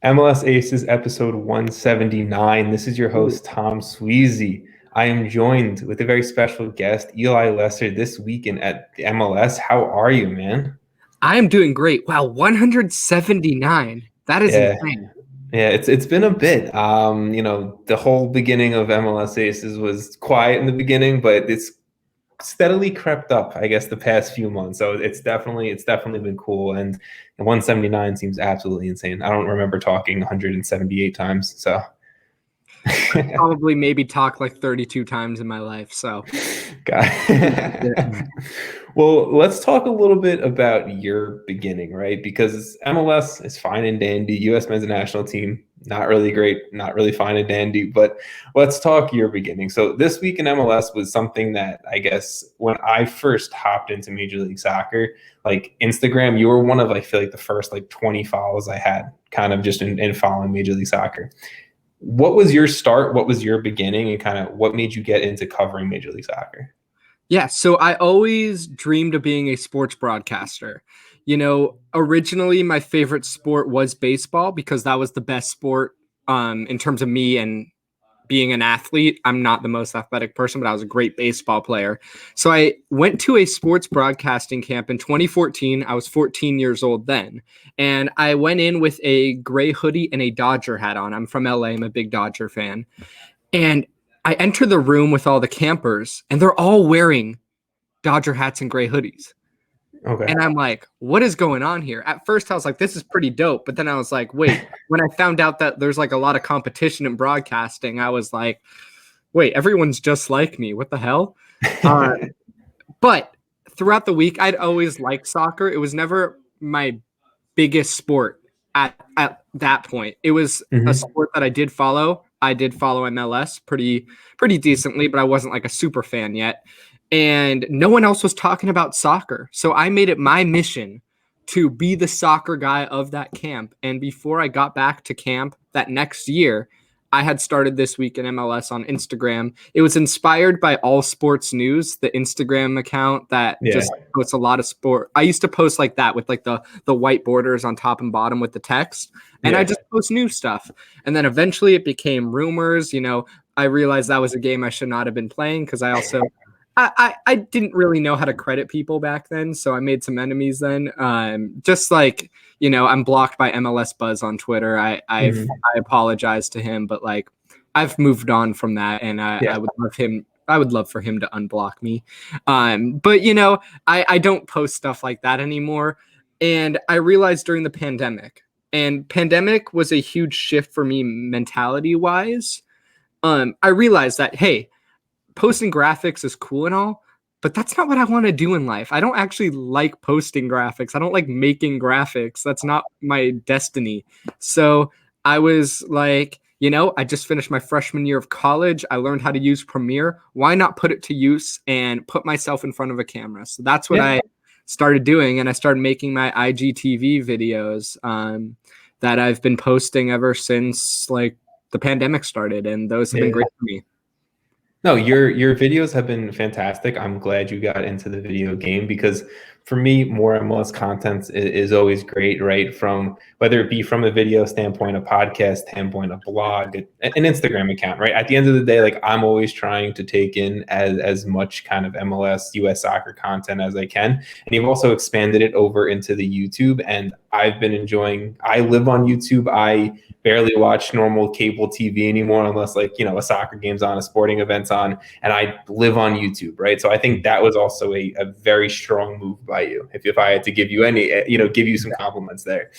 MLS Aces episode 179. This is your host, Tom Sweezy. I am joined with a very special guest, Eli Lesser, this weekend at the MLS. How are you, man? I am doing great. Wow, 179. That is Yeah. insane. Yeah, it's been a bit. The whole beginning of MLS Aces was quiet in the beginning, but it's steadily crept up, I guess, the past few months. So it's definitely been cool. And 179 seems absolutely insane. I don't remember talking 178 times. So Probably maybe talked like 32 times in my life. So well, let's talk a little bit about your beginning, right? Because MLS is fine and dandy. US men's national team, not really great, not really fine and dandy, but let's talk your beginning. So this week in MLS was something that I guess when I first hopped into Major League Soccer, like Instagram, you were one of, I feel like, the first like 20 follows I had kind of just in following Major League Soccer. What was your start? What was your beginning, and kind of what made you get into covering Major League Soccer? Yeah, so I always dreamed of being a sports broadcaster. Originally my favorite sport was baseball because that was the best sport in terms of me and being an athlete. I'm not the most athletic person, but I was a great baseball player. So I went to a sports broadcasting camp in 2014. I was 14 years old then. And I went in with a gray hoodie and a Dodger hat on. I'm from LA. I'm a big Dodger fan. And I enter the room with all the campers, and they're all wearing Dodger hats and gray hoodies. Okay. And I'm like, what is going on here? At first, I was like, this is pretty dope. But then I was like, wait, when I found out that there's like a lot of competition in broadcasting, I was like, wait, everyone's just like me. What the hell? But throughout the week, I'd always liked soccer. It was never my biggest sport at that point. It was a sport that I did follow. I did follow MLS pretty decently, but I wasn't like a super fan yet. And no one else was talking about soccer. So I made it my mission to be the soccer guy of that camp. And before I got back to camp that next year, I had started This Week in MLS on Instagram. It was inspired by All Sports News, the Instagram account that just posts a lot of sport. I used to post like that with like the white borders on top and bottom with the text. And I just post new stuff. And then eventually it became Rumors. I realized that was a game I should not have been playing because I didn't really know how to credit people back then, so I made some enemies then. Just like, I'm blocked by MLS Buzz on Twitter. I apologize to him, but like I've moved on from that, and I would love him. I would love for him to unblock me. But I don't post stuff like that anymore. And I realized during the pandemic, and pandemic was a huge shift for me mentality wise. I realized that, hey, posting graphics is cool and all, but that's not what I want to do in life. I don't actually like posting graphics. I don't like making graphics. That's not my destiny. So I was like, I just finished my freshman year of college. I learned how to use Premiere. Why not put it to use and put myself in front of a camera? So that's what I started doing. And I started making my IGTV videos that I've been posting ever since like the pandemic started. And those have been great for me. No, your videos have been fantastic. I'm glad you got into the video game because for me, more MLS content is always great, right? From whether it be from a video standpoint, a podcast standpoint, a blog, an Instagram account, right? At the end of the day, like I'm always trying to take in as much kind of MLS, US soccer content as I can. And you've also expanded it over into the YouTube. And I've been enjoying, I live on YouTube. I barely watch normal cable TV anymore unless like, a soccer game's on, a sporting event's on, and I live on YouTube, right? So I think that was also a very strong move by you. If I had to give you any, give you some compliments there.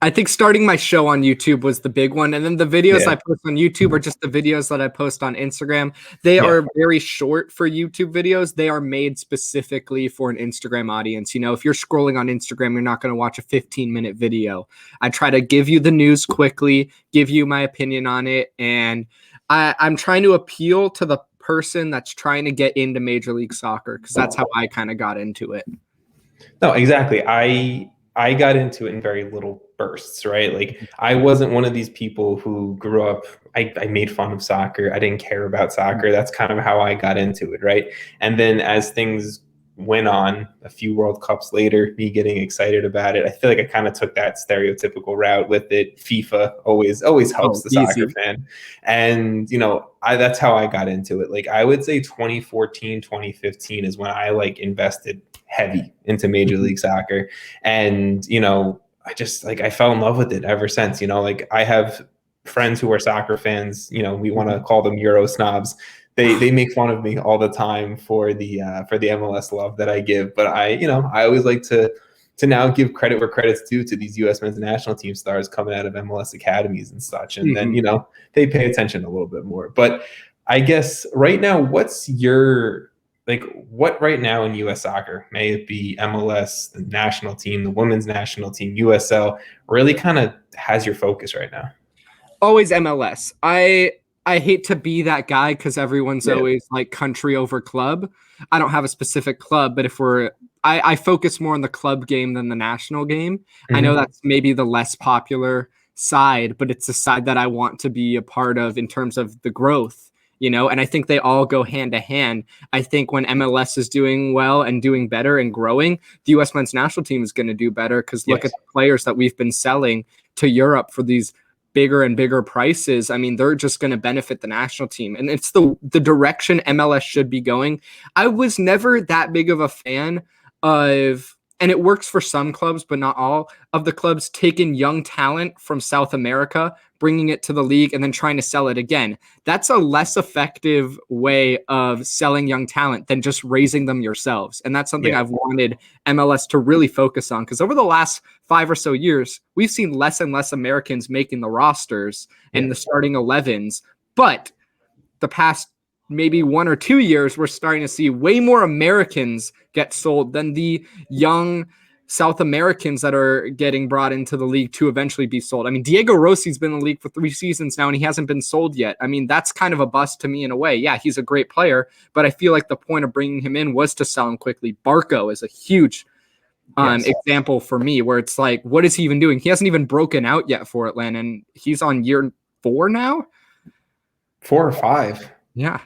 I think starting my show on YouTube was the big one. And then the videos I post on YouTube are just the videos that I post on Instagram. They are very short for YouTube videos. They are made specifically for an Instagram audience. If you're scrolling on Instagram, you're not going to watch a 15-minute video. I try to give you the news quickly, give you my opinion on it. And I'm trying to appeal to the person that's trying to get into Major League Soccer because that's how I kind of got into it. No, exactly. I got into it in very little bursts, right? Like I wasn't one of these people who grew up, I made fun of soccer. I didn't care about soccer. That's kind of how I got into it, right? And then as things went on a few World Cups later, me getting excited about it. I feel like I kind of took that stereotypical route with it. FIFA always helps the easy. soccer fan. And, that's how I got into it. Like I would say 2014, 2015 is when I like invested heavy into Major League Soccer. And, I just like, I fell in love with it ever since, like I have friends who are soccer fans, we want to call them Euro snobs. They make fun of me all the time for the MLS love that I give, but I always like to now give credit where credit's due to these U.S. men's national team stars coming out of MLS academies and such, and then they pay attention a little bit more. But I guess right now, what's your what right now in U.S. soccer, may it be MLS, the national team, the women's national team, USL, really kind of has your focus right now? Always MLS. I hate to be that guy because everyone's always like country over club. I don't have a specific club, but I focus more on the club game than the national game. I know that's maybe the less popular side, but it's a side that I want to be a part of in terms of the growth, and I think they all go hand to hand. I think when MLS is doing well and doing better and growing, the U.S. men's national team is going to do better because look at the players that we've been selling to Europe for these bigger and bigger prices. I mean, they're just going to benefit the national team. And it's the direction MLS should be going. I was never that big of a fan of, and it works for some clubs, but not all of the clubs, taking young talent from South America, bringing it to the league, and then trying to sell it again. That's a less effective way of selling young talent than just raising them yourselves. And that's something I've wanted MLS to really focus on, because over the last 5 or so years, we've seen less and less Americans making the rosters and the starting 11s. But the past maybe 1 or 2 years, we're starting to see way more Americans get sold than the young South Americans that are getting brought into the league to eventually be sold. I mean, Diego Rossi's been in the league for 3 seasons now, and he hasn't been sold yet. I mean, that's kind of a bust to me in a way. Yeah, he's a great player, but I feel like the point of bringing him in was to sell him quickly. Barco is a huge example for me, where it's like, what is he even doing? He hasn't even broken out yet for Atlanta, and he's on year 4 now? 4 or 5. Yeah.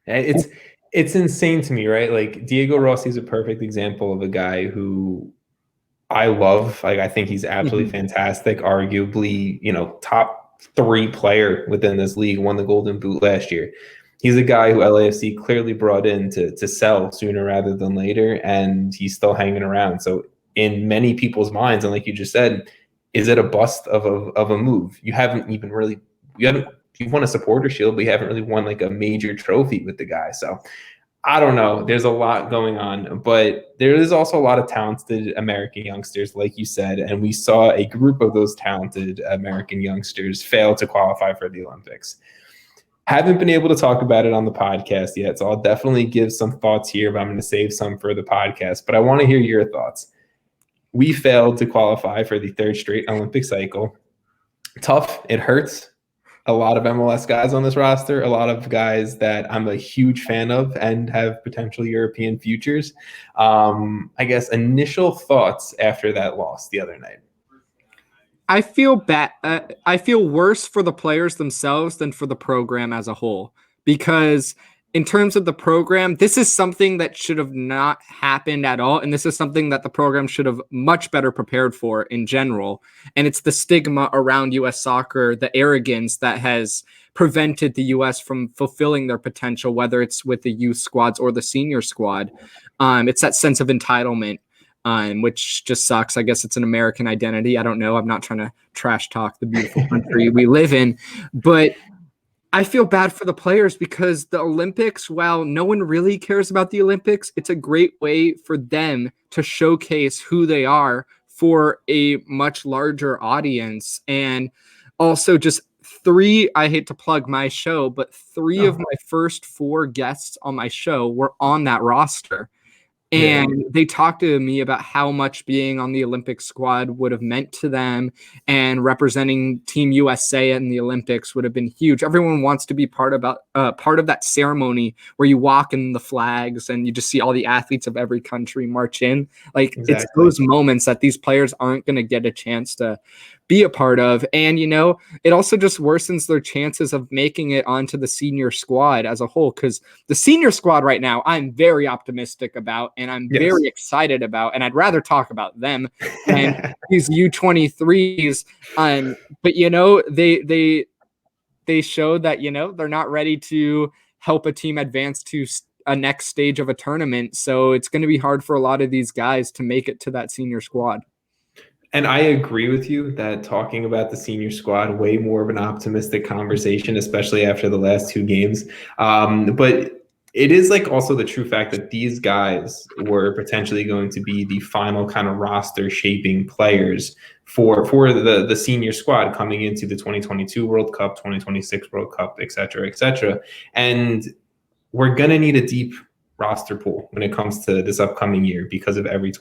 It's insane to me, right? Like Diego Rossi is a perfect example of a guy who I love. Like I think he's absolutely fantastic. Arguably, top 3 player within this league. Won the Golden Boot last year. He's a guy who LAFC clearly brought in to sell sooner rather than later, and he's still hanging around. So in many people's minds, and like you just said, is it a bust of a move? You won a supporter shield, but you haven't really won like a major trophy with the guy. So I don't know. There's a lot going on, but there is also a lot of talented American youngsters, like you said, and we saw a group of those talented American youngsters fail to qualify for the Olympics. Haven't been able to talk about it on the podcast yet, so I'll definitely give some thoughts here, but I'm going to save some for the podcast. But I want to hear your thoughts. We failed to qualify for the 3rd straight Olympic cycle. Tough. It hurts. A lot of MLS guys on this roster, a lot of guys that I'm a huge fan of and have potential European futures. I guess initial thoughts after that loss the other night. I feel bad. I feel worse for the players themselves than for the program as a whole, because in terms of the program, this is something that should have not happened at all. And this is something that the program should have much better prepared for in general. And it's the stigma around U.S. soccer, the arrogance that has prevented the U.S. from fulfilling their potential, whether it's with the youth squads or the senior squad. It's that sense of entitlement, which just sucks. I guess it's an American identity. I don't know. I'm not trying to trash talk the beautiful country we live in, but I feel bad for the players, because the Olympics, while no one really cares about the Olympics, it's a great way for them to showcase who they are for a much larger audience. And also just 3, I hate to plug my show, but 3 of my first 4 guests on my show were on that roster. And they talked to me about how much being on the Olympic squad would have meant to them, and representing Team USA in the Olympics would have been huge. Everyone wants to be part of that ceremony where you walk in the flags and you just see all the athletes of every country march in. Like, it's those moments that these players aren't going to get a chance to be a part of. And, it also just worsens their chances of making it onto the senior squad as a whole, because the senior squad right now, I'm very optimistic about, and I'm very excited about, and I'd rather talk about them than these U23s. But, they showed that, they're not ready to help a team advance to a next stage of a tournament. So it's going to be hard for a lot of these guys to make it to that senior squad. And I agree with you that talking about the senior squad, way more of an optimistic conversation, especially after the last two games. But it is like also the true fact that these guys were potentially going to be the final kind of roster shaping players for the senior squad coming into the 2022 World Cup, 2026 World Cup, et cetera, et cetera. And we're going to need a deep roster pool when it comes to this upcoming year because of every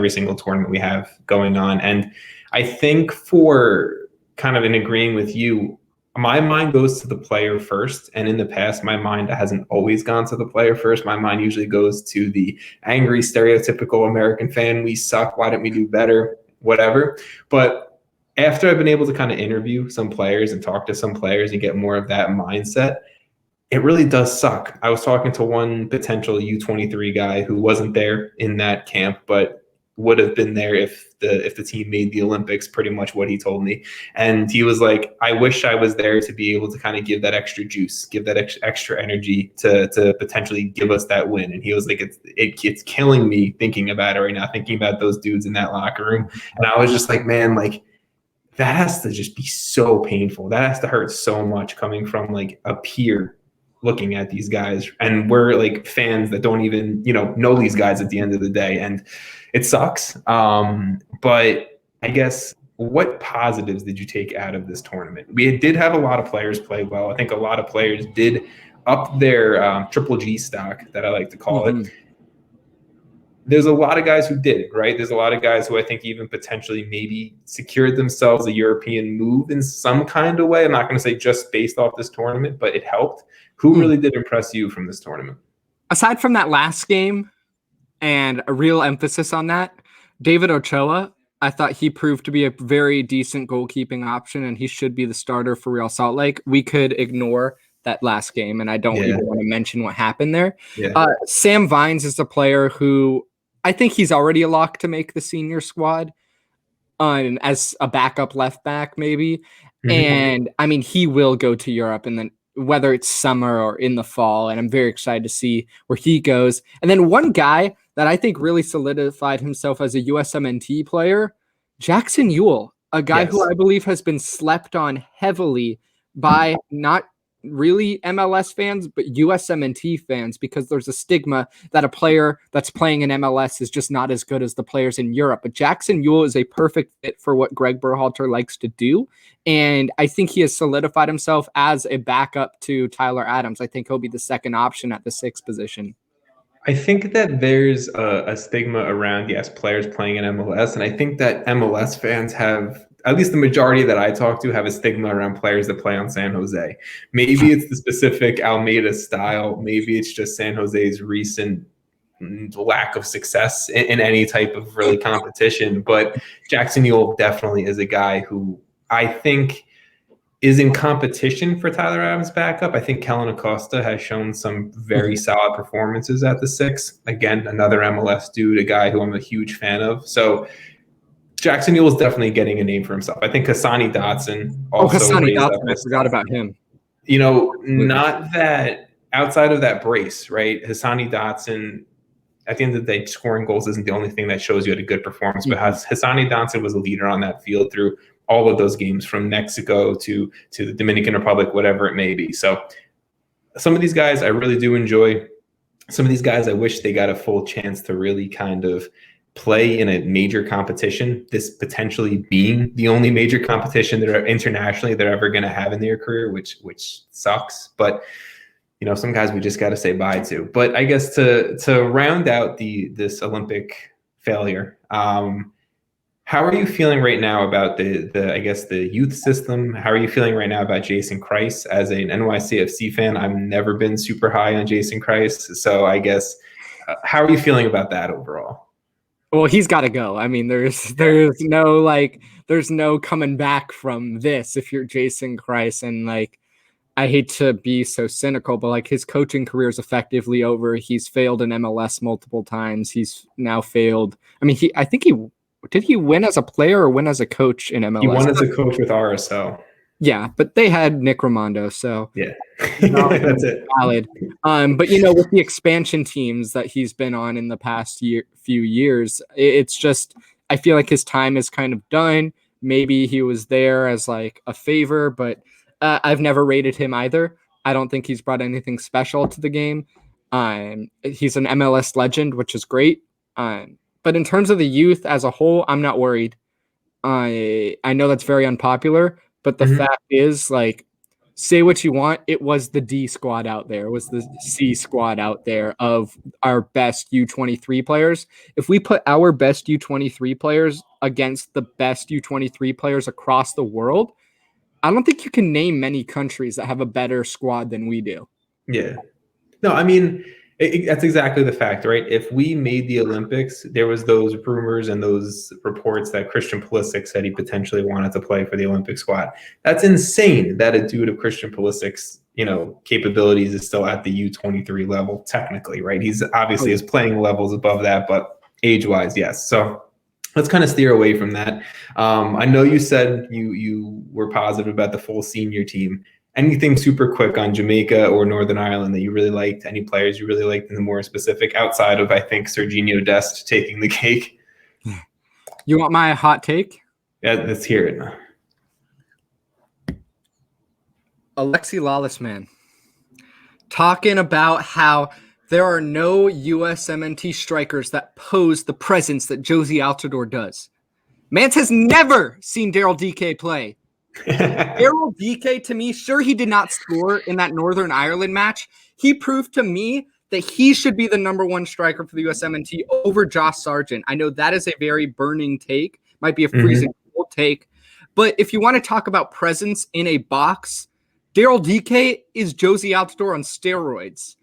single tournament we have going on. And I think for kind of in agreeing with you, my mind goes to the player first. And in the past, my mind hasn't always gone to the player first. My mind usually goes to the angry, stereotypical American fan. We suck. Why don't we do better? Whatever. But after I've been able to kind of interview some players and talk to some players and get more of that mindset, it really does suck. I was talking to one potential U23 guy who wasn't there in that camp, but would have been there if the team made the Olympics, pretty much what he told me. And he was like, I wish I was there to be able to kind of give that extra juice, give that extra energy to potentially give us that win. And he was like, it's killing me thinking about it right now, thinking about those dudes in that locker room. And I was just like, man, like, that has to just be so painful. That has to hurt so much coming from like a peer looking at these guys, and we're like fans that don't even know these guys at the end of the day, and it sucks. But I guess, what positives did you take out of this tournament? We did have a lot of players play well. I think a lot of players did up their triple G stock, that I like to call it. There's a lot of guys who did, right? There's a lot of guys who I think even potentially maybe secured themselves a European move in some kind of way. I'm not going to say just based off this tournament, but it helped. Who really did impress you from this tournament? Aside from that last game, and a real emphasis on that, David Ochoa, I thought he proved to be a very decent goalkeeping option, and he should be the starter for Real Salt Lake. We could ignore that last game, and I don't even want to mention what happened there. Sam Vines is a player who I think he's already a lock to make the senior squad as a backup left back, maybe. And I mean, he will go to Europe, and then whether it's summer or in the fall, and I'm very excited to see where he goes. And then one guy that I think really solidified himself as a USMNT player, Jackson Ewell, a guy who I believe has been slept on heavily by not really MLS fans, but USMNT fans, because there's a stigma that a player that's playing in MLS is just not as good as the players in Europe. But Jackson Ewell is a perfect fit for what Greg Berhalter likes to do. And I think he has solidified himself as a backup to Tyler Adams. I think he'll be the second option at the 6th position. I think that there's a stigma around, players playing in MLS. And I think that MLS fans have, at least the majority that I talk to, have a stigma around players that play on San Jose. Maybe it's the specific Almeida style. Maybe it's just San Jose's recent lack of success in any type of really competition. But Jackson Ewell definitely is a guy who I think is in competition for Tyler Adams' backup. I think Kellen Acosta has shown some very solid performances at the 6. Again, another MLS dude, a guy who I'm a huge fan of. So Jackson Ewell is definitely getting a name for himself. I think Hassani Dotson also. Hassani Dotson, I forgot about him. Not that outside of that brace, right? Hassani Dotson, at the end of the day, scoring goals isn't the only thing that shows you had a good performance. But Hassani Dotson was a leader on that field through all of those games, from Mexico to the Dominican Republic, whatever it may be. So some of these guys I really do enjoy. Some of these guys I wish they got a full chance to really kind of play in a major competition, this potentially being the only major competition that are internationally they're ever going to have in their career, which sucks. But some guys we just got to say bye to. But I guess to round out this Olympic failure, how are you feeling right now about the youth system? How are you feeling right now about Jason Kreis as an NYCFC fan? I've never been super high on Jason Kreis, so I guess how are you feeling about that overall? Well, he's got to go. I mean, there's no coming back from this if you're Jason Kreis. And like, I hate to be so cynical, but like his coaching career is effectively over. He's failed in MLS multiple times. He's now failed. I mean, I think did he win as a player or win as a coach in MLS? He won as a coach with RSL. Yeah, but they had Nick Raimondo, so yeah, that's it. Valid. But with the expansion teams that he's been on in the past few years, it's just I feel like his time is kind of done. Maybe he was there as like a favor, but I've never rated him either. I don't think he's brought anything special to the game. He's an MLS legend, which is great. But in terms of the youth as a whole, I'm not worried. I know that's very unpopular. But the fact is, like, say what you want, it was the D squad out there. It was the C squad out there of our best U23 players. If we put our best U23 players against the best U23 players across the world, I don't think you can name many countries that have a better squad than we do. Yeah. No, I mean, that's exactly the fact, right? If we made the Olympics, there was those rumors and those reports that Christian Pulisic said he potentially wanted to play for the Olympic squad. That's insane that a dude of Christian Pulisic's, capabilities is still at the U23 level, technically, right? He's obviously is playing levels above that, but age-wise, yes. So let's kind of steer away from that. I know you said you were positive about the full senior team. Anything super quick on Jamaica or Northern Ireland that you really liked? Any players you really liked in the more specific outside of, I think, Serginho Dest taking the cake? You want my hot take? Yeah, let's hear it. Alexi Lawless, man. Talking about how there are no USMNT strikers that pose the presence that Josie Altidore does. Mance has never seen Daryl DK play. Daryl DK, to me, sure, he did not score in that Northern Ireland match. He proved to me that he should be the number one striker for the USMNT over Josh Sargent. I know that is a very burning take, might be a freezing cold take. But if you want to talk about presence in a box, Daryl DK is Josie Altidore on steroids.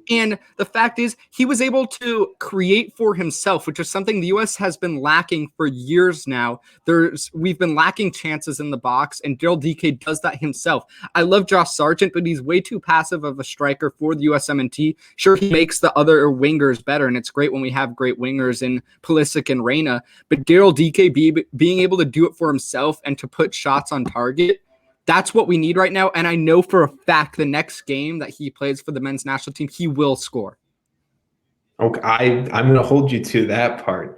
And the fact is, he was able to create for himself, which is something the U.S. has been lacking for years now. We've been lacking chances in the box, and Daryl DK does that himself. I love Josh Sargent, but he's way too passive of a striker for the USMNT. Sure, he makes the other wingers better, and it's great when we have great wingers in Pulisic and Reyna. But Daryl DK being able to do it for himself and to put shots on target, that's what we need right now. And I know for a fact the next game that he plays for the men's national team, he will score. Okay, I'm going to hold you to that part.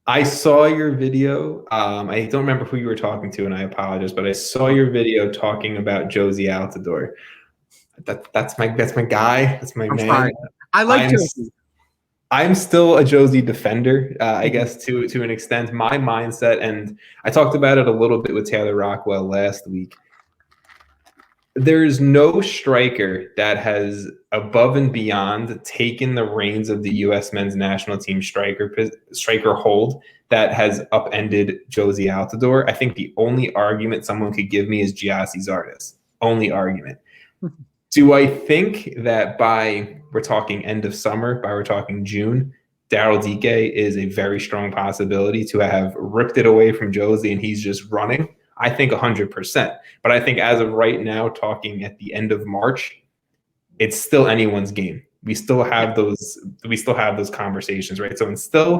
I saw your video. I don't remember who you were talking to, and I apologize, but I saw your video talking about Josie Altidore. That's my guy. That's my man. Sorry. I like Josie. I'm still a Josie defender, I guess, to an extent. My mindset, and I talked about it a little bit with Taylor Rockwell last week. There's no striker that has above and beyond taken the reins of the U.S. men's national team striker hold that has upended Josie Altidore. I think the only argument someone could give me is Giassi Zardes. Only argument. Do I think that we're talking end of summer, we're talking June, Daryl DK is a very strong possibility to have ripped it away from Josie and he's just running? I think 100%. But I think as of right now, talking at the end of March, it's still anyone's game. We still have those conversations, right? So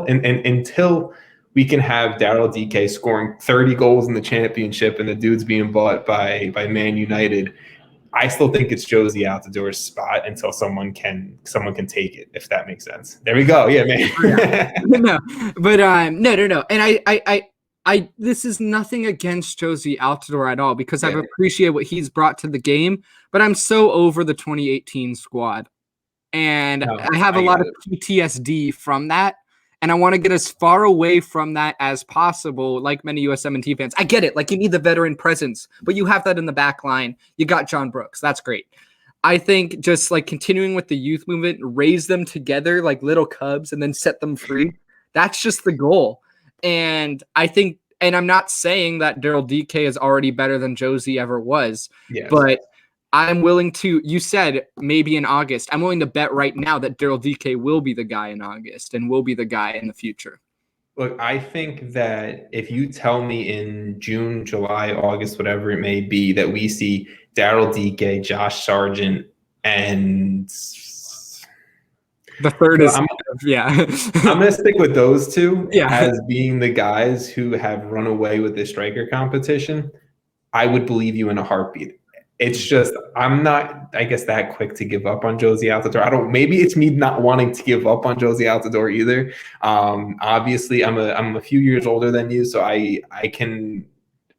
until we can have Daryl DK scoring 30 goals in the championship and the dude's being bought by Man United, I still think it's Josie Altidore's spot until someone can take it, if that makes sense. There we go. Yeah, man. No. And I this is nothing against Josie Altidore at all, because I've appreciated what he's brought to the game, but I'm so over the 2018 squad. And I have a lot of PTSD from that. And I want to get as far away from that as possible, like many USMNT fans. I get it. Like, you need the veteran presence, but you have that in the back line. You got John Brooks. That's great. I think just like continuing with the youth movement, raise them together like little cubs and then set them free. That's just the goal. And I think, and I'm not saying that Daryl DK is already better than Josie ever was, but I'm willing to, you said maybe in August, I'm willing to bet right now that Daryl DK will be the guy in August and will be the guy in the future. Look, I think that if you tell me in June, July, August, whatever it may be, that we see Daryl Dike, Josh Sargent, and The third well, is yeah. I'm gonna stick with those two Yeah. as being the guys who have run away with the striker competition. I would believe you in a heartbeat. It's just I'm not, I guess, that quick to give up on Josie Altidore. I don't. Maybe it's me not wanting to give up on Josie Altidore either. Obviously, I'm a few years older than you, so I can.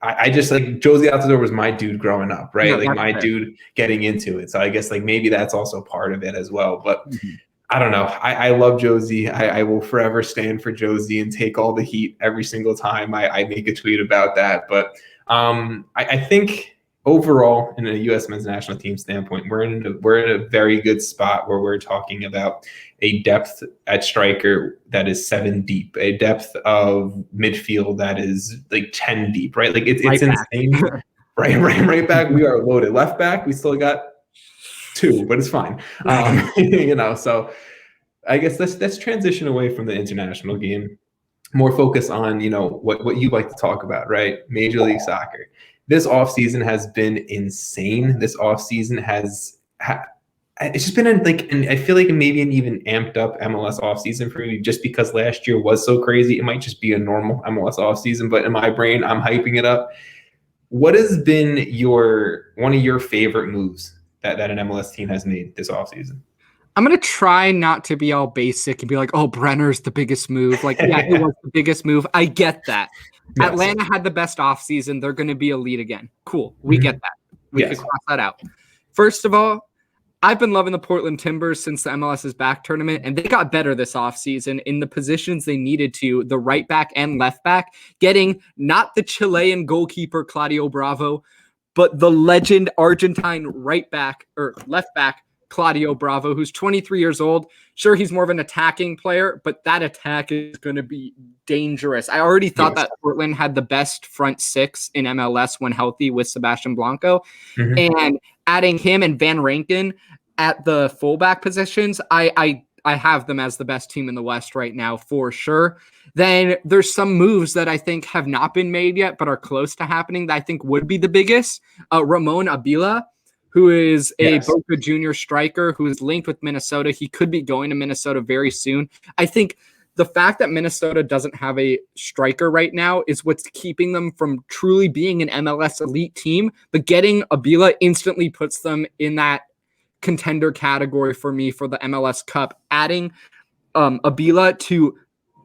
I just like Josie Altidore was my dude growing up, right? No, Like that's my fair. dude getting into it. So I guess like maybe that's also part of it as well. But Mhm. I don't know. I love Josie. I will forever stand for Josie and take all the heat every single time I make a tweet about that. But I think overall, in a U.S. men's national team standpoint, we're in a very good spot where we're talking about a depth at striker that is 7 deep, a depth of midfield that is like 10 deep, right? Like it's Right back. insane. Right back. We are loaded. Left back, we still got 2, but it's fine. So I guess let's transition away from the international game, more focus on what you like to talk about, right? Major League Soccer. This offseason has been insane. This offseason it's just been and I feel like maybe an even amped up MLS offseason for me just because last year was so crazy. It might just be a normal MLS offseason, but in my brain, I'm hyping it up. What has been one of your favorite moves that an MLS team has made this offseason? I'm going to try not to be all basic and be like, oh, Brenner's the biggest move. Like, yeah, it was the biggest move. I get that. Yes. Atlanta had the best offseason. They're going to be elite again. Cool. We get that. We could cross that out. First of all, I've been loving the Portland Timbers since the MLS's back tournament, and they got better this offseason in the positions they needed to, the right back and left back, getting not the Chilean goalkeeper Claudio Bravo, but the legend Argentine right back or left back Claudio Bravo, who's 23 years old. Sure, he's more of an attacking player, but that attack is going to be dangerous. I already thought that Portland had the best front 6 in MLS when healthy with Sebastian Blanco. Mm-hmm. And adding him and Van Rankin at the fullback positions, I have them as the best team in the West right now for sure. Then there's some moves that I think have not been made yet, but are close to happening that I think would be the biggest. Ramon Abila, who is a Boca Junior striker who is linked with Minnesota. He could be going to Minnesota very soon. I think the fact that Minnesota doesn't have a striker right now is what's keeping them from truly being an MLS elite team. But getting Abila instantly puts them in that contender category for me for the MLS Cup. Adding Abila to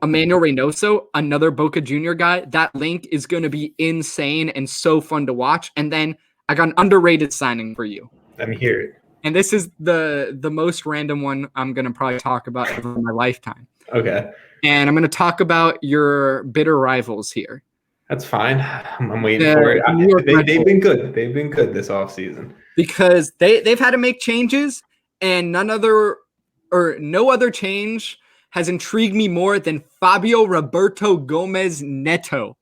Emmanuel Reynoso, another Boca Junior guy, that link is going to be insane and so fun to watch. And then I got an underrated signing for you. Let me hear it. And this is the most random one I'm going to probably talk about over my lifetime. Okay. And I'm going to talk about your bitter rivals here. That's fine. I'm waiting for it. They've been good. They've been good this offseason. Because they've had to make changes, and no other change has intrigued me more than Fabio Roberto Gomez Neto.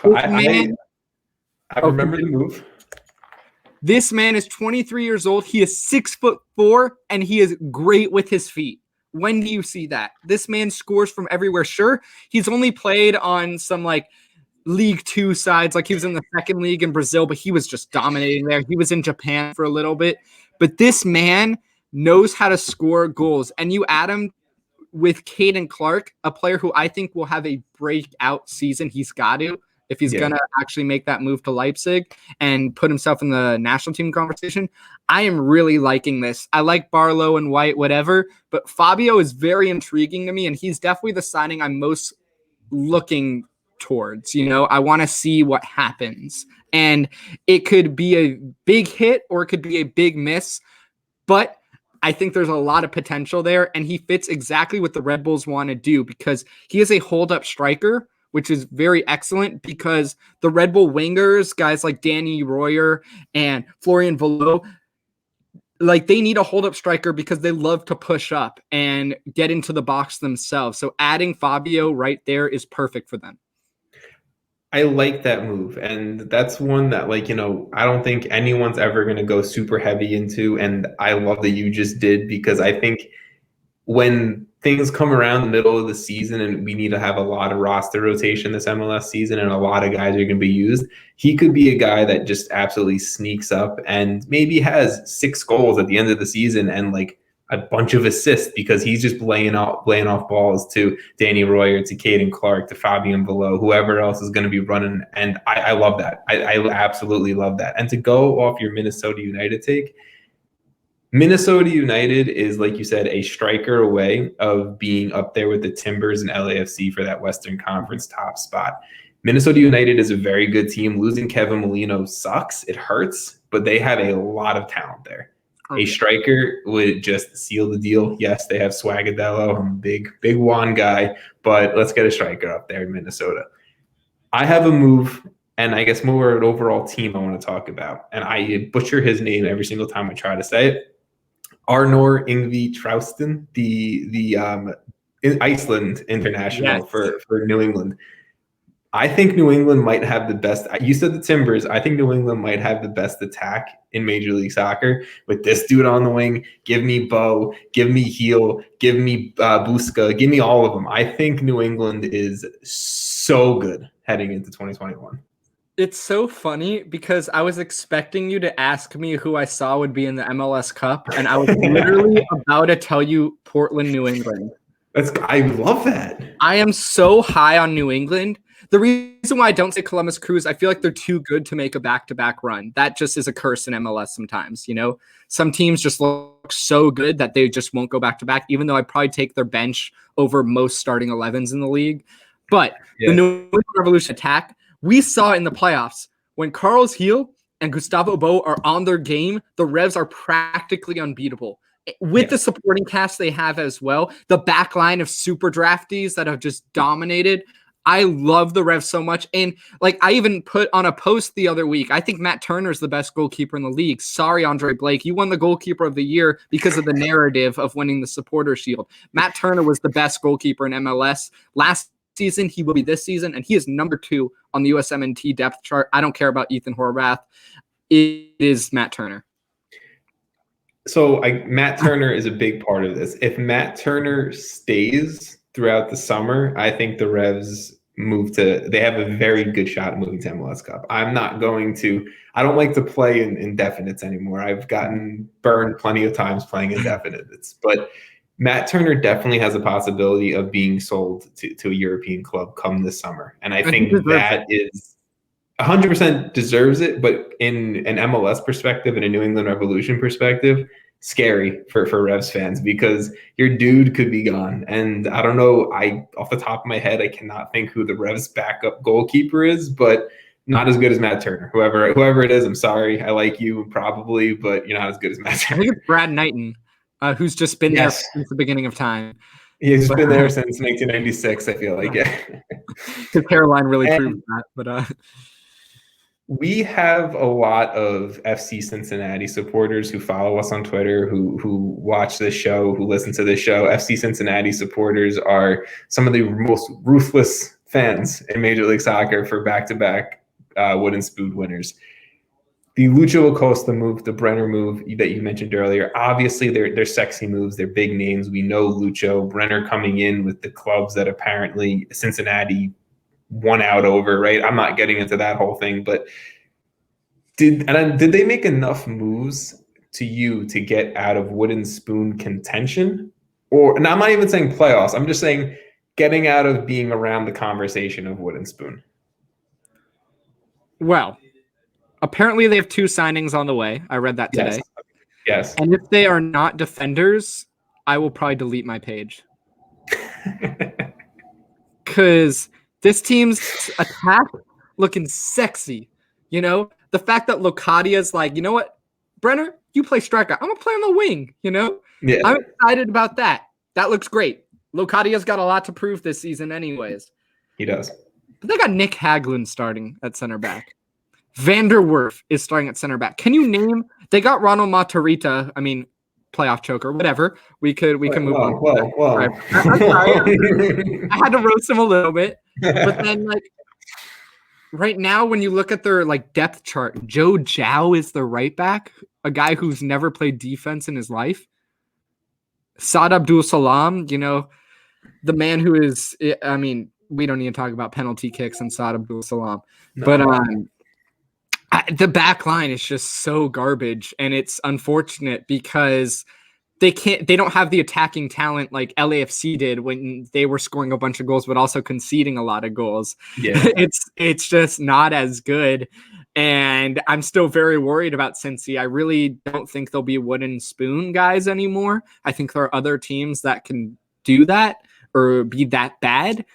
I remember the move. This man is 23 years old. He is 6'4", and he is great with his feet. When do you see that? This man scores from everywhere. Sure, he's only played on some League 2 sides. Like he was in the second league in Brazil, but he was just dominating there. He was in Japan for a little bit. But this man knows how to score goals. And you add him with Caden Clark, a player who I think will have a breakout season. He's got to. If he's going to actually make that move to Leipzig and put himself in the national team conversation, I am really liking this. I like Barlow and White, whatever, but Fabio is very intriguing to me, and he's definitely the signing I'm most looking towards. I want to see what happens. And it could be a big hit or it could be a big miss, but I think there's a lot of potential there, and he fits exactly what the Red Bulls want to do because he is a hold-up striker, which is very excellent because the Red Bull wingers, guys like Danny Royer and Florian Velo, they need a hold-up striker because they love to push up and get into the box themselves. So adding Fabio right there is perfect for them. I like that move, and that's one that I don't think anyone's ever going to go super heavy into, and I love that you just did because I think when things come around the middle of the season and we need to have a lot of roster rotation this MLS season and a lot of guys are going to be used, he could be a guy that just absolutely sneaks up and maybe has 6 goals at the end of the season and like a bunch of assists because he's just laying off balls to Danny Royer, to Caden Clark, to Fabian Velo, whoever else is going to be running. And I love that. I absolutely love that. And to go off your Minnesota United take, Minnesota United is, like you said, a striker away of being up there with the Timbers and LAFC for that Western Conference top spot. Minnesota United is a very good team. Losing Kevin Molino sucks. It hurts, but they have a lot of talent there. Okay. A striker would just seal the deal. Yes, they have Swagadello. I'm a big Juan guy, but let's get a striker up there in Minnesota. I have a move, and I guess more an overall team I want to talk about. And I butcher his name every single time I try to say it. Arnor Ingvi Trausten, the Iceland international for New England. I think New England might have the best. You said the Timbers. I think New England might have the best attack in Major League Soccer with this dude on the wing. Give me Bo. Give me Heel. Give me Busca. Give me all of them. I think New England is so good heading into 2021. It's so funny because I was expecting you to ask me who I saw would be in the MLS Cup, and I was literally about to tell you Portland, New England. I love that. I am so high on New England. The reason why I don't say Columbus Crew is I feel like they're too good to make a back-to-back run. That just is a curse in MLS sometimes, you know? Some teams just look so good that they just won't go back-to-back, even though I'd probably take their bench over most starting 11s in the league. But the New England Revolution attack, we saw in the playoffs when Carlos Heel and Gustavo Bo are on their game, the Revs are practically unbeatable. With the supporting cast they have as well, the back line of super draftees that have just dominated. I love the Revs so much. And like I even put on a post the other week, I think Matt Turner is the best goalkeeper in the league. Sorry, Andre Blake. You won the goalkeeper of the year because of the narrative of winning the supporter shield. Matt Turner was the best goalkeeper in MLS last season. He will be this season, and he is number 2 on the USMNT depth chart. I don't care about Ethan Horvath. It is Matt Turner. So Matt Turner is a big part of this. If Matt Turner stays throughout the summer, I think the Revs they have a very good shot at moving to MLS Cup. I don't like to play in indefinites anymore. I've gotten burned plenty of times playing indefinites, but Matt Turner definitely has a possibility of being sold to a European club come this summer. And I think that is 100% deserves it, but in an MLS perspective and a New England Revolution perspective, scary for Revs fans because your dude could be gone. And I don't know, off the top of my head, I cannot think who the Revs backup goalkeeper is, but not as good as Matt Turner. Whoever it is, I'm sorry. I like you probably, but you're not as good as Matt Turner. I think it's Brad Knighton, who's just been there since the beginning of time. He's been there since 1996, I feel like. His hairline really proves that, but we have a lot of FC Cincinnati supporters who follow us on Twitter, who watch this show, who listen to this show. FC Cincinnati supporters are some of the most ruthless fans in Major League Soccer for back-to-back Wooden Spoon winners. The Lucho Acosta move, the Brenner move that you mentioned earlier, obviously they're sexy moves. They're big names. We know Lucho. Brenner coming in with the clubs that apparently Cincinnati won out over, right? I'm not getting into that whole thing, but did they make enough moves to get out of Wooden Spoon contention? And I'm not even saying playoffs. I'm just saying getting out of being around the conversation of Wooden Spoon. Well, apparently they have 2 signings on the way. I read that today. Yes. And if they are not defenders, I will probably delete my page. Because this team's attack looking sexy. You know, the fact that Locadia's like, you know what, Brenner, you play striker. I'm going to play on the wing, you know? Yeah. I'm excited about that. That looks great. Locadia's got a lot to prove this season anyways. He does. But they got Nick Haglund starting at center back. Vander Werf is starting at center back. Can you name? They got Ronald Matarrita. I mean, playoff choker, whatever. We can move on. Whoa. I'm sorry. I had to roast him a little bit, but then like right now, when you look at their like depth chart, Joe Zhao is the right back, a guy who's never played defense in his life. Saad Abdul Salam, the man who is, I mean, we don't need to talk about penalty kicks and Saad Abdul Salam, but the back line is just so garbage, and it's unfortunate because they don't have the attacking talent like LAFC did when they were scoring a bunch of goals, but also conceding a lot of goals. Yeah. It's just not as good. And I'm still very worried about Cincy. I really don't think they'll be wooden spoon guys anymore. I think there are other teams that can do that or be that bad.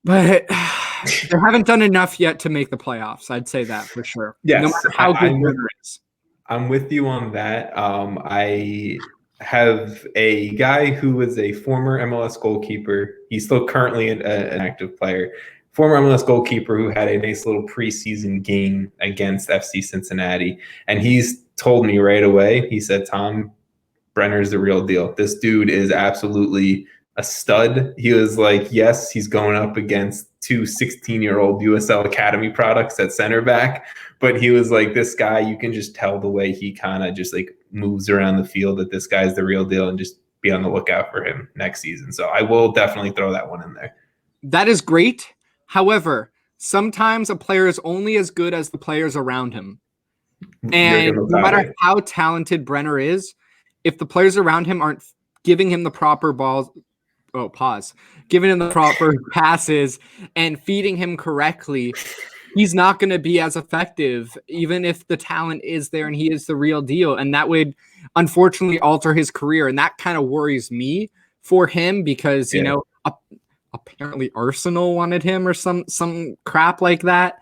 But they haven't done enough yet to make the playoffs. I'd say that for sure. Yes. No matter how good Werner is. I'm with you on that. I have a guy who was a former MLS goalkeeper. He's still currently an active player. Former MLS goalkeeper who had a nice little preseason game against FC Cincinnati. And he's told me right away, he said, Tom, Brenner's the real deal. This dude is absolutely a stud. He was like, yes, he's going up against two 16-year-old USL Academy products at center back. But he was like, this guy, you can just tell the way he kind of just like moves around the field that this guy's the real deal, and just be on the lookout for him next season. So I will definitely throw that one in there. That is great. However, sometimes a player is only as good as the players around him. And no matter how talented Brenner is, if the players around him aren't giving him the proper balls, giving him the proper passes and feeding him correctly, he's not going to be as effective, even if the talent is there and he is the real deal. And that would unfortunately alter his career. And that kind of worries me for him because, apparently Arsenal wanted him or some crap like that.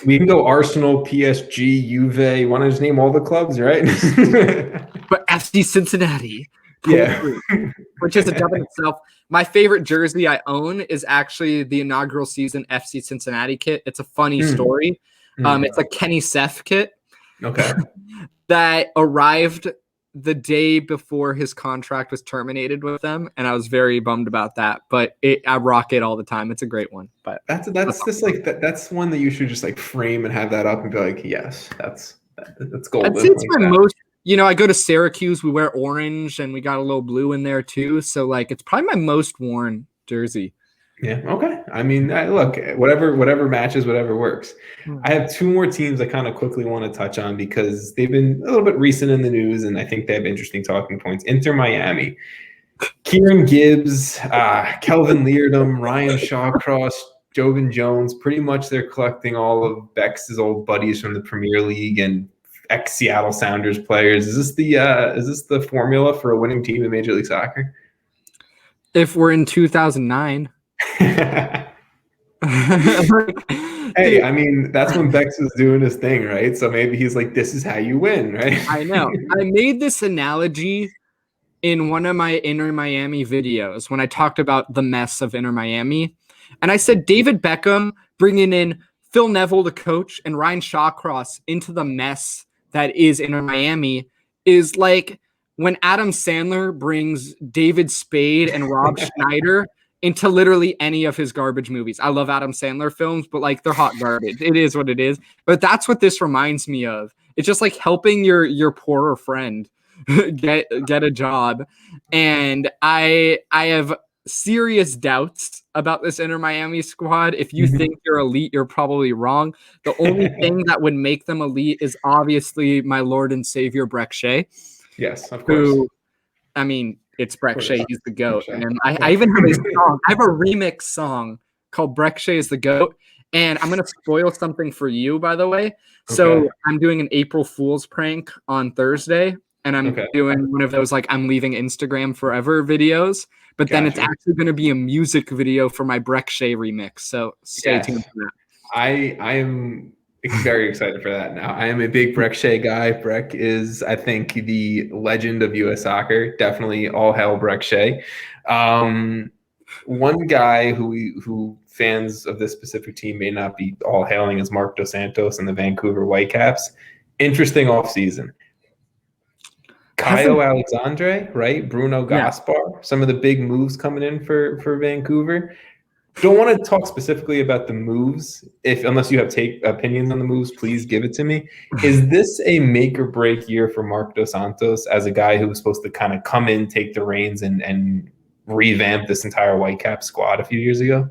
We can go Arsenal, PSG, Juve. You want to just name all the clubs, right? But FC Cincinnati. Yeah. Which is a dub in itself. My favorite jersey I own is actually the inaugural season FC Cincinnati kit. It's a funny story. It's a Kenny Seth kit. Okay. That arrived the day before his contract was terminated with them, and I was very bummed about that. But I rock it all the time. It's a great one. But that's just like that's one that you should just like frame and have that up and be like, yes, that's golden. I'd say it's my most. I go to Syracuse, we wear orange, and we got a little blue in there too. So, like, it's probably my most worn jersey. Yeah, okay. I mean, look, whatever matches, whatever works. I have two more teams I kind of quickly want to touch on because they've been a little bit recent in the news, and I think they have interesting talking points. Inter Miami. Kieran Gibbs, Kelvin Leardom, Ryan Shawcross, Jovan Jones. Pretty much they're collecting all of Beck's old buddies from the Premier League and ex-Seattle Sounders players. Is this the formula for a winning team in Major League Soccer? If we're in 2009. Hey, I mean, that's when Bex was doing his thing, right? So maybe he's like, this is how you win, right? I know. I made this analogy in one of my Inter Miami videos when I talked about the mess of Inter Miami. And I said David Beckham bringing in Phil Neville, the coach, and Ryan Shawcross into the mess that is Inter Miami is like when Adam Sandler brings David Spade and Rob Schneider into literally any of his garbage movies. I love Adam Sandler films, but like they're hot garbage. It is what it is. But that's what this reminds me of. It's just like helping your poorer friend get a job. And I have serious doubts about this Inter Miami squad. If you think you're elite, you're probably wrong. The only thing that would make them elite is obviously my Lord and Savior Brek Shea. Yes, of course. I mean, it's Brek Shea. He's the GOAT. And I even have a song. I have a remix song called Brek Shea is the GOAT. And I'm going to spoil something for you, by the way. So I'm doing an April Fool's prank on Thursday. And I'm doing one of those like I'm leaving Instagram forever videos. But then it's actually going to be a music video for my Brek Shea remix. So stay tuned for that. I am very excited for that now. I am a big Brek Shea guy. Brek is, I think, the legend of U.S. soccer. Definitely all hail Brek Shea. One guy who fans of this specific team may not be all hailing is Mark Dos Santos and the Vancouver Whitecaps. Interesting offseason. Caio Alexandre, right? Bruno Gaspar, some of the big moves coming in for Vancouver. Don't want to talk specifically about the moves. Unless you have opinions on the moves, please give it to me. Is this a make or break year for Marc Dos Santos as a guy who was supposed to kind of come in, take the reins, and revamp this entire Whitecap squad a few years ago?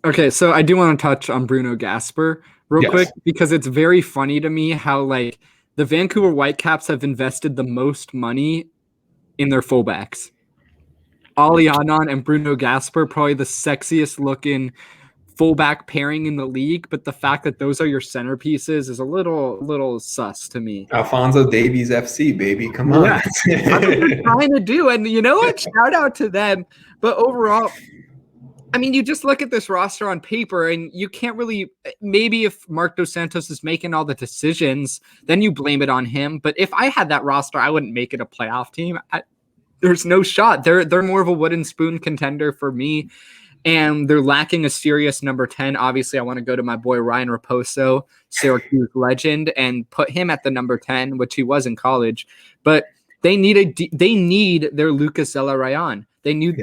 Okay, so I do want to touch on Bruno Gasper real quick, Yes. because it's very funny to me how like the Vancouver Whitecaps have invested the most money in their fullbacks. Ali Adnan and Bruno Gasper, probably the sexiest looking fullback pairing in the league, but the fact that those are your centerpieces is a little sus to me. Alphonso Davies FC, baby. Come on. Yeah, that's what they're trying to do. And you know what? Shout out to them. But overall, I mean, you just look at this roster on paper and you can't really, maybe if Marc Dos Santos is making all the decisions, then you blame it on him. But if I had that roster, I wouldn't make it a playoff team. There's no shot. They're more of a wooden spoon contender for me. And they're lacking a serious number 10. Obviously, I want to go to my boy Ryan Raposo, Syracuse legend, and put him at the number 10, which he was in college. But they need their Lucas Zelarayan. They need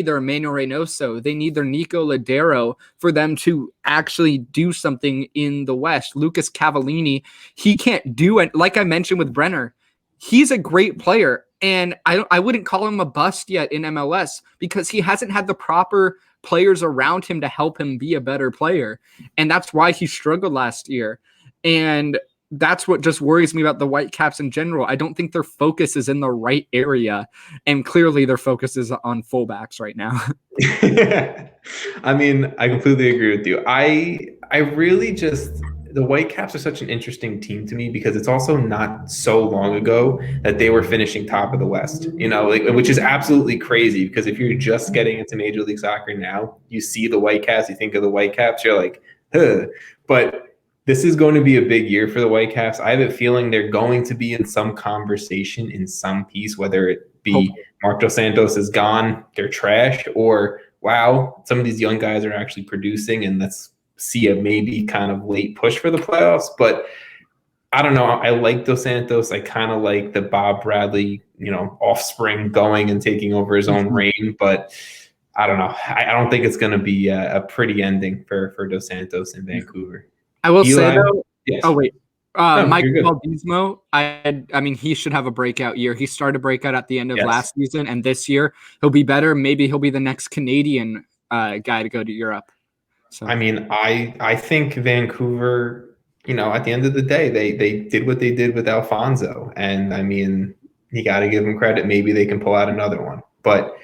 their Emmanuel Reynoso. They need their Nico Ladero for them to actually do something in the West. Lucas Cavallini, he can't do it. Like I mentioned with Brenner, he's a great player. And I wouldn't call him a bust yet in MLS because he hasn't had the proper players around him to help him be a better player. And that's why he struggled last year. And that's what just worries me about the Whitecaps in general. I don't think their focus is in the right area. And clearly their focus is on fullbacks right now. I mean, I completely agree with you. I really just, the Whitecaps are such an interesting team to me because it's also not so long ago that they were finishing top of the West, which is absolutely crazy because if you're just getting into Major League Soccer now, you see the Whitecaps, you think of the Whitecaps, you're like, huh. But this is going to be a big year for the Whitecaps. I have a feeling they're going to be in some conversation in some piece, whether it be Marc Dos Santos is gone, they're trash, or wow, some of these young guys are actually producing and let's see a maybe kind of late push for the playoffs. But I don't know. I like Dos Santos. I kind of like the Bob Bradley, offspring going and taking over his own reign. But I don't know. I don't think it's going to be a pretty ending for Dos Santos in Vancouver. I will say though. Yes. Oh wait, Mike Valdismo. I mean, he should have a breakout year. He started breakout at the end of last season, and this year he'll be better. Maybe he'll be the next Canadian guy to go to Europe. So. I mean, I think Vancouver, at the end of the day, they did what they did with Alfonso, and I mean, you got to give them credit. Maybe they can pull out another one, but.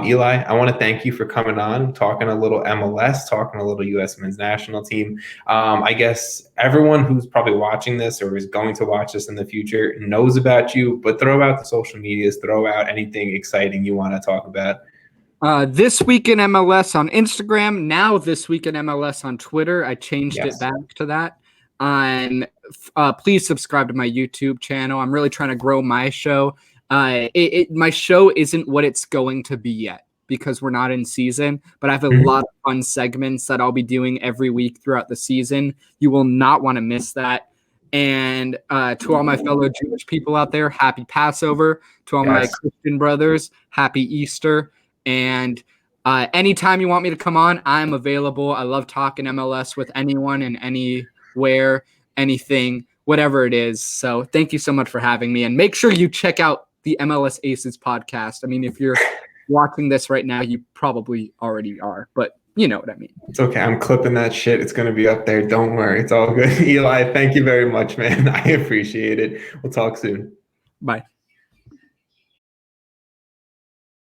Eli, I want to thank you for coming on, talking a little MLS, talking a little U.S. men's national team. I guess everyone who's probably watching this or is going to watch this in the future knows about you, but throw out the social medias, throw out anything exciting you want to talk about. This Week in MLS on Instagram, now This Week in MLS on Twitter. I changed it back to that. Please subscribe to my YouTube channel. I'm really trying to grow my show. My show isn't what it's going to be yet because we're not in season, but I have a lot of fun segments that I'll be doing every week throughout the season. You will not want to miss that. And to all my fellow Jewish people out there, happy Passover. To all my Christian brothers, happy Easter. And anytime you want me to come on, I'm available. I love talking MLS with anyone and anywhere, anything, whatever it is. So thank you so much for having me. And make sure you check out the MLSAces podcast. I mean, if you're watching this right now, you probably already are, but you know what I mean. It's okay. I'm clipping that shit. It's going to be up there. Don't worry. It's all good. Eli, thank you very much, man. I appreciate it. We'll talk soon. Bye.